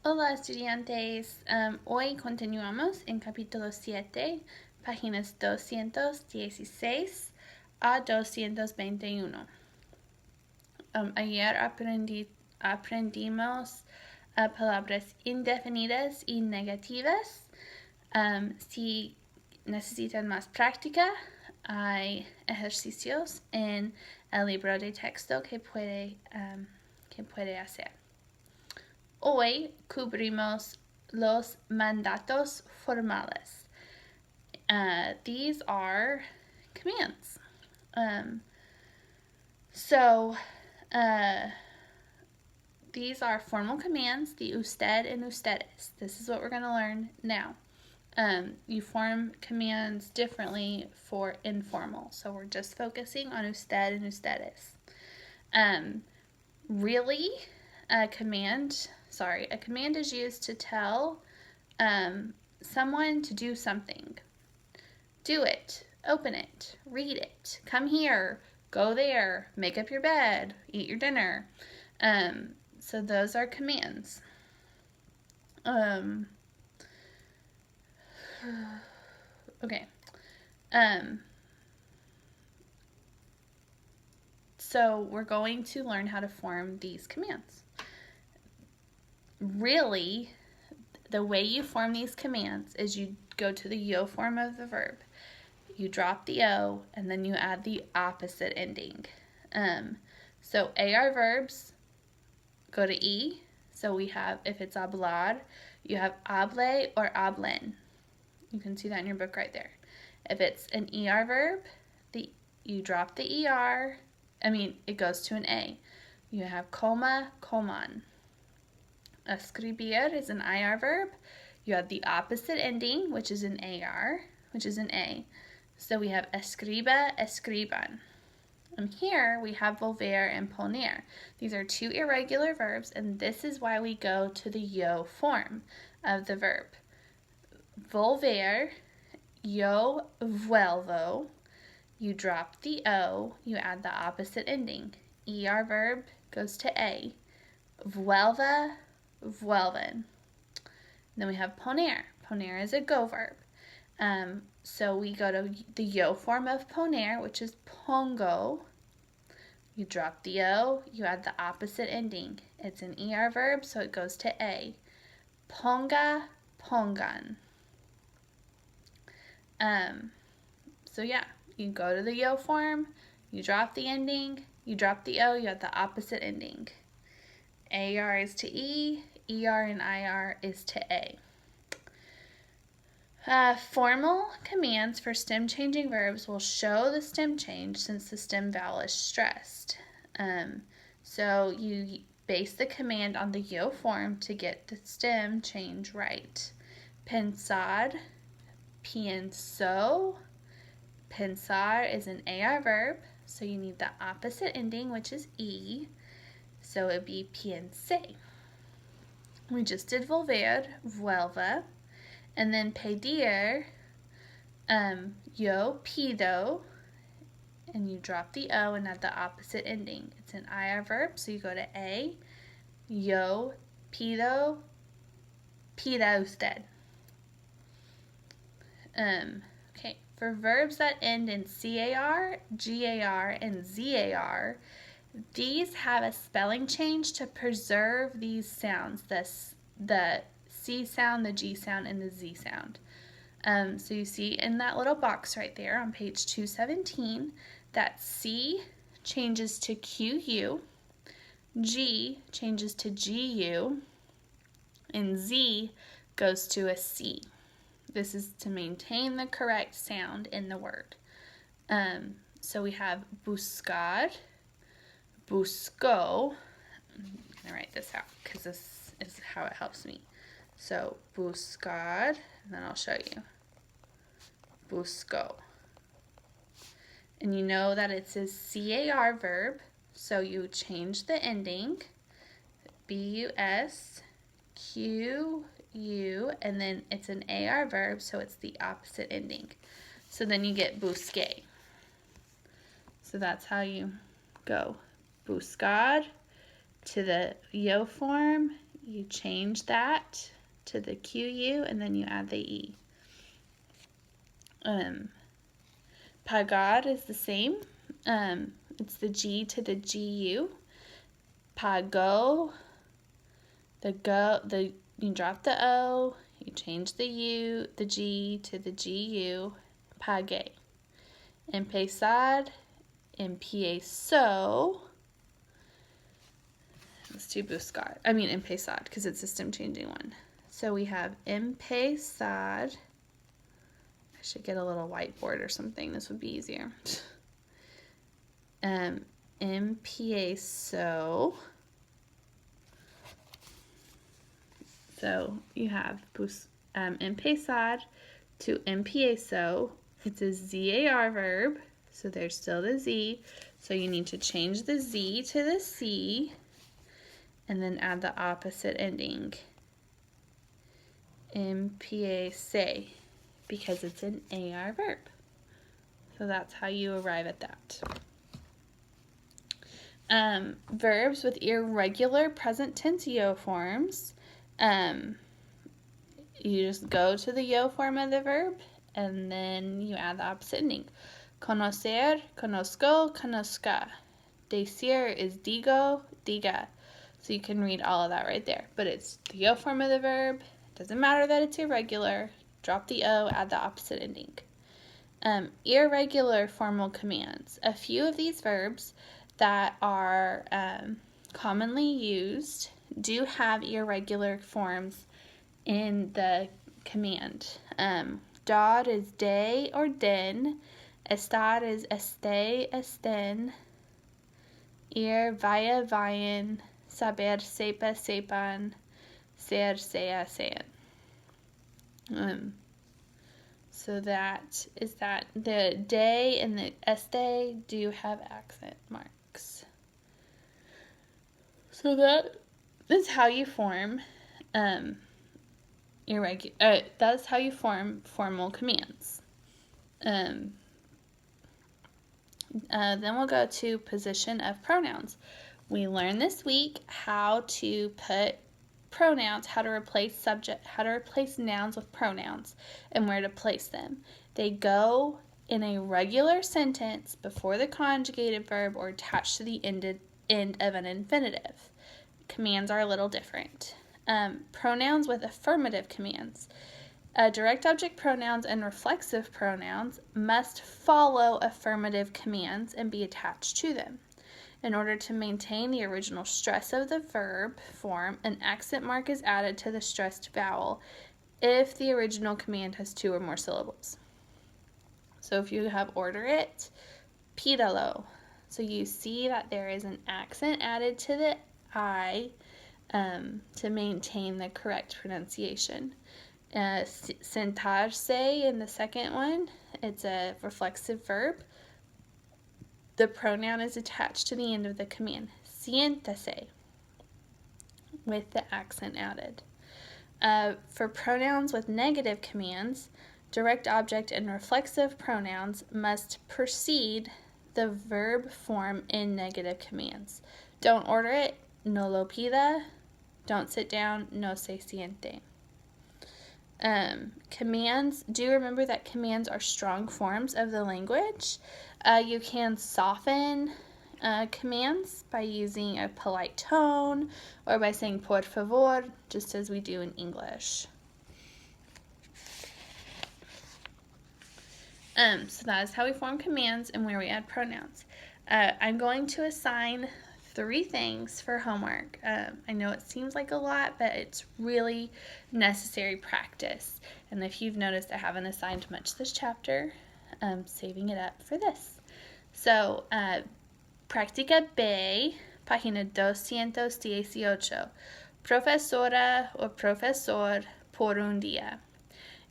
Hola estudiantes, hoy continuamos en capítulo 7, páginas 216 a 221. Ayer aprendimos palabras indefinidas y negativas. Si necesitan más práctica, hay ejercicios en el libro de texto que puede hacer. Hoy cubrimos los mandatos formales. These are commands. These are formal commands, the usted and ustedes. This is what we're going to learn now. You form commands differently for informal, so we're just focusing on usted and ustedes. Really, a command is used to tell someone to do something. Do it, open it, read it, come here, go there, make up your bed, eat your dinner. So those are commands. Okay. So we're going to learn how to form these commands. Really, the way you form these commands is you go to the yo form of the verb. You drop the O, and then you add the opposite ending. So AR verbs go to E. So we have, if it's hablar, you have hable or hablen. You can see that in your book right there. If it's an ER verb, you drop the ER. It goes to an A. You have coma, coman. Escribir is an IR verb. You have the opposite ending, which is an AR, which is an A. So we have escriba, escriban. And here we have volver and poner. These are two irregular verbs, and this is why we go to the yo form of the verb. Volver, yo vuelvo. You drop the O, you add the opposite ending. ER verb goes to A. Vuelva, vuelven. Then we have poner. Poner is a go verb. So we go to the yo form of poner, which is pongo. You drop the O, you add the opposite ending. It's an ER verb, so it goes to A. Ponga, pongan. You go to the yo form, you drop the ending, you drop the O, you add the opposite ending. AR is to E, ER and IR is to A. Formal commands for stem changing verbs will show the stem change since the stem vowel is stressed. So you base the command on the yo form to get the stem change right. Pensar, pienso. Pensar is an AR verb, so you need the opposite ending, which is E. So it would be piense. We just did volver, vuelva. And then pedir, yo pido, and you drop the O and add the opposite ending. It's an IR verb, so you go to A. Yo pido, pida usted. Okay, for verbs that end in CAR, GAR, and ZAR, these have a spelling change to preserve these sounds, the C sound, the G sound, and the Z sound. So you see in that little box right there on page 217 that C changes to QU, G changes to GU, and Z goes to a C. This is to maintain the correct sound in the word. So we have buscar, busco. I'm going to write this out because this is how it helps me. So buscar, and then I'll show you. Busco. And you know that it's a CAR verb, so you change the ending. BUS, QU, and then it's an AR verb, so it's the opposite ending. So then you get busque. So that's how you go. Buscar to the yo form, you change that to the QU, and then you add the E. Pagar is the same. It's the G to the GU. Pagou, you drop the O, you change the G to the GU. Pagué. Empezar, empiezo. Let's do buscar. Empezar, because it's a system changing one. So we have empezar. I should get a little whiteboard or something. This would be easier. Empiezo. So you have empezar to empiezo. It's a ZAR verb, so there's still the Z. So you need to change the Z to the C, and then add the opposite ending. Empiece, because it's an AR verb. So that's how you arrive at that. Verbs with irregular present tense yo forms. You just go to the yo form of the verb, and then you add the opposite ending. Conocer, conozco, conozca. Decir is digo, diga. So you can read all of that right there. But it's the yo form of the verb. Doesn't matter that it's irregular. Drop the O, add the opposite ending. Irregular formal commands. A few of these verbs that are commonly used do have irregular forms in the command. Dar is de or den. Estar is este, esten. Ir, vaya, vayan. Saber, sepa, sepan. Ser, sea, sean. So that is that. The de and the este do have accent marks. So that is how you form that's how you form formal commands. Then we'll go to position of pronouns. We learned this week how to put pronouns, how to replace nouns with pronouns, and where to place them. They go in a regular sentence before the conjugated verb or attached to the end of an infinitive. Commands are a little different. Pronouns with affirmative commands. Direct object pronouns and reflexive pronouns must follow affirmative commands and be attached to them. In order to maintain the original stress of the verb form, an accent mark is added to the stressed vowel if the original command has 2 or more syllables. So if you have order it, pídalo. So you see that there is an accent added to the I to maintain the correct pronunciation. Sentarse in the second one, it's a reflexive verb. The pronoun is attached to the end of the command. Siéntase, with the accent added. For pronouns with negative commands, direct object and reflexive pronouns must precede the verb form in negative commands. Don't order it, no lo pida. Don't sit down, no se siente. Commands, do remember that commands are strong forms of the language. You can soften commands by using a polite tone or by saying por favor, just as we do in English. So that is how we form commands and where we add pronouns. I'm going to assign 3 things for homework. I know it seems like a lot, but it's really necessary practice. And if you've noticed, I haven't assigned much this chapter. I'm saving it up for this. So, Práctica B, página 218. Profesora o profesor por un día.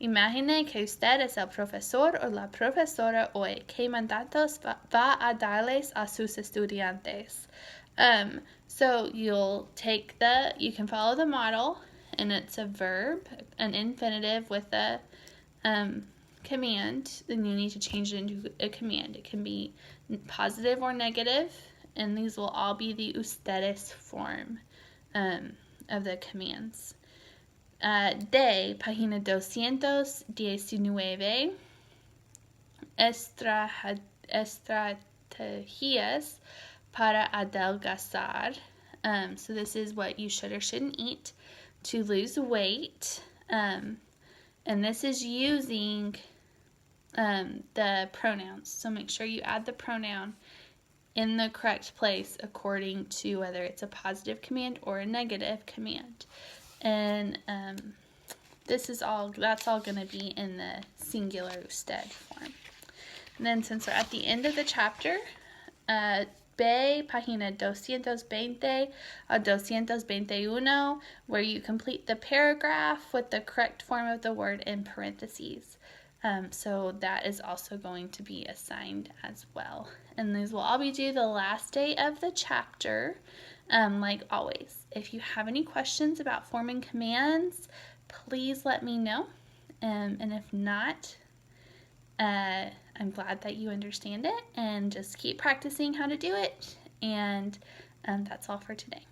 Imagine que usted es el profesor o la profesora hoy. ¿Qué mandatos va a darles a sus estudiantes? So you can follow the model, and it's a verb, an infinitive with a command. Then you need to change it into a command. It can be positive or negative, and these will all be the ustedes form. of the commands. De, página 219, estrategias para adelgazar. So this is what you should or shouldn't eat to lose weight. And this is using the pronouns. So make sure you add the pronoun in the correct place according to whether it's a positive command or a negative command. And that's all going to be in the singular usted form. And then since we're at the end of the chapter, B, página 220 a 221, where you complete the paragraph with the correct form of the word in parentheses. So that is also going to be assigned as well. And these will all be due the last day of the chapter, like always. If you have any questions about forming commands, please let me know. And if not, I'm glad that you understand it, and just keep practicing how to do it. And that's all for today.